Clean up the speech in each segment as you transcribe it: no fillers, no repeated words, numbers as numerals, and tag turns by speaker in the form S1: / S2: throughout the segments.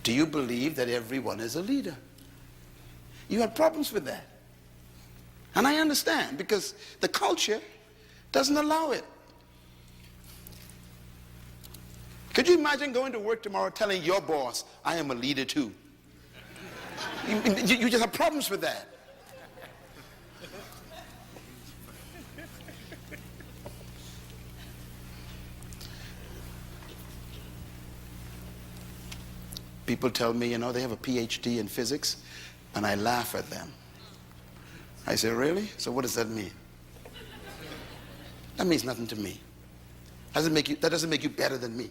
S1: Do you believe that everyone is a leader? You have problems with that. And I understand, because the culture doesn't allow it. Could you imagine going to work tomorrow telling your boss, I am a leader too? You just have problems with that. People tell me, they have a PhD in physics, and I laugh at them. I say, really? So what does that mean? That means nothing to me. That doesn't make you better than me.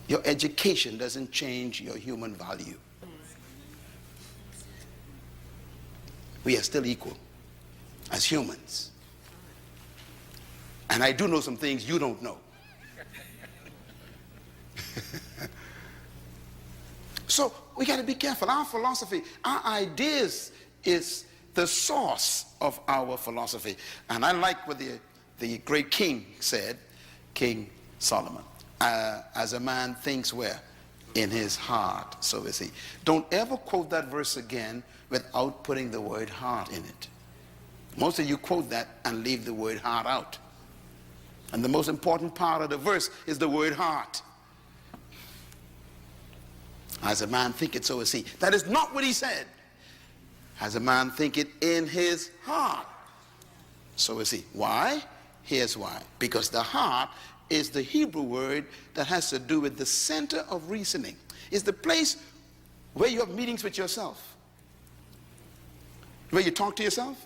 S1: Your education doesn't change your human value. We are still equal as humans. And I do know some things you don't know. So we got to be careful. Our philosophy, our ideas is the source of our philosophy. And I like what the great king said, King Solomon. As a man thinks where? In his heart, so is he. Don't ever quote that verse again without putting the word heart in it. Most of you quote that and leave the word heart out. And the most important part of the verse is the word heart. As a man thinketh, so is he. That is not what he said. As a man thinketh in his heart, so is he. Why? Here's why. Because the heart is the Hebrew word that has to do with the center of reasoning. It's the place where you have meetings with yourself. Where you talk to yourself.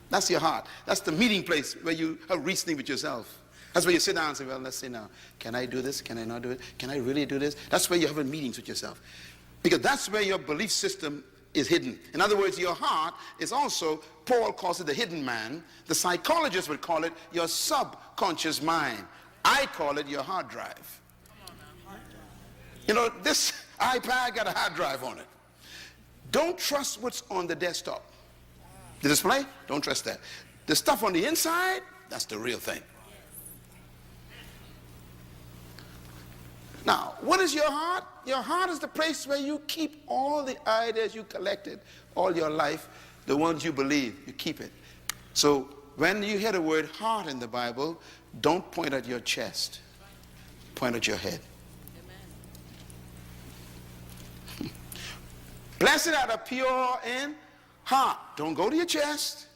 S1: That's your heart. That's the meeting place where you have reasoning with yourself. That's where you sit down and say, well, let's see now. Can I do this? Can I not do it? Can I really do this? That's where you're having meetings with yourself. Because that's where your belief system is hidden. In other words, your heart is also, Paul calls it the hidden man. The psychologists would call it your subconscious mind. I call it your hard drive. This iPad got a hard drive on it. Don't trust what's on the desktop. The display, don't trust that. The stuff on the inside, that's the real thing. Now, what is your heart? Your heart is the place where you keep all the ideas you collected all your life, the ones you believe, you keep it. So when you hear the word heart in the Bible, don't point at your chest. Point at your head. Amen. Blessed are the pure in heart. Don't go to your chest.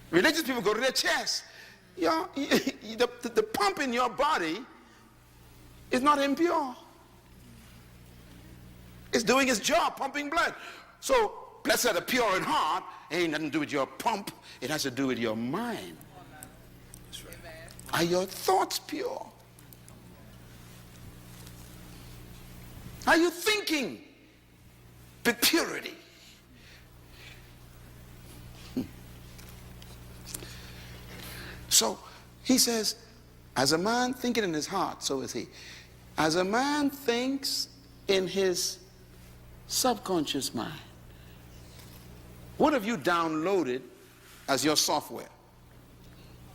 S1: Religious people go to their chest. The pump in your body is not impure. It's doing its job, pumping blood. So, blessed are the pure in heart. Ain't nothing to do with your pump. It has to do with your mind. Are your thoughts pure? Are you thinking with purity? So, he says, as a man thinketh in his heart, so is he. As a man thinks in his subconscious mind. What have you downloaded as your software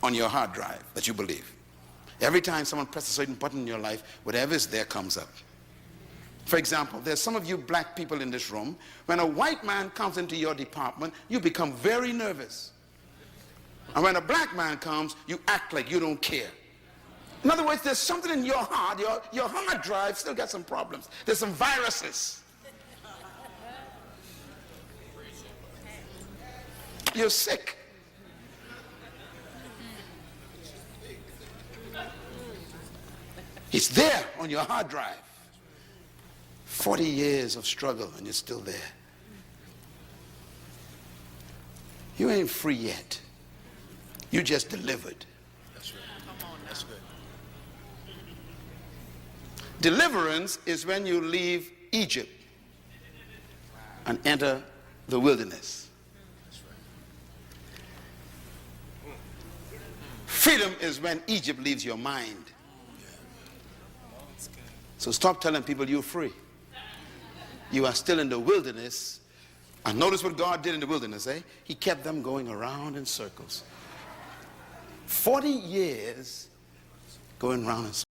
S1: on your hard drive that you believe? Every time someone presses a certain button in your life, whatever is there comes up. For example, there's some of you black people in this room, when a white man comes into your department, you become very nervous. And when a black man comes, you act like you don't care. In other words, there's something in your heart, your hard drive still got some problems. There's some viruses. You're sick. It's there on your hard drive. 40 years of struggle and you're still there. You ain't free yet. You just delivered.
S2: That's right. Come on, that's good.
S1: Deliverance is when you leave Egypt and enter the wilderness. Freedom is when Egypt leaves your mind. So stop telling people you're free. You are still in the wilderness. And notice what God did in the wilderness, eh? He kept them going around in circles. 40 years going round in